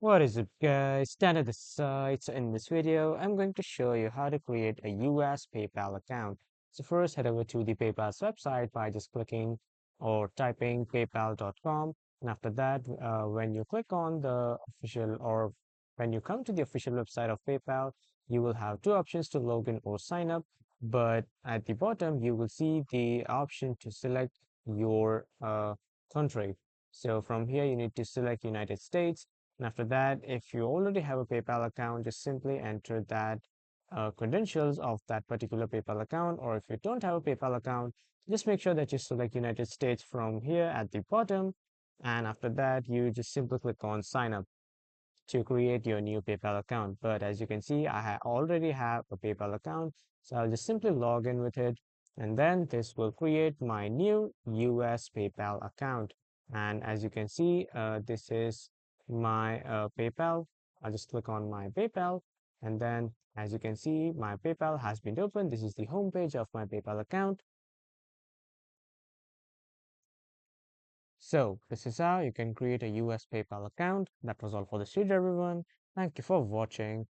What is up, guys? Dan at the side. So in this video, I'm going to show you how to create a US PayPal account. So first, head over to the PayPal's website by just clicking or typing paypal.com. And after that, when you click on the official or when you come to the official website of PayPal, you will have two options to log in or sign up. But at the bottom, you will see the option to select your country. So from here, you need to select United States, and after that, if you already have a PayPal account, just simply enter that credentials of that particular PayPal account. Or if you don't have a PayPal account, just make sure that you select United States from here at the bottom. And after that, you just simply click on sign up to create your new PayPal account. But as you can see, already have a PayPal account. So I'll just simply log in with it. And then this will create my new US PayPal account. And as you can see, this is my PayPal. I'll just click on my PayPal. And then as you can see, my PayPal has been opened. This is the home page of my PayPal account. So this is how you can create a US PayPal account. That was all for this video, everyone. Thank you for watching.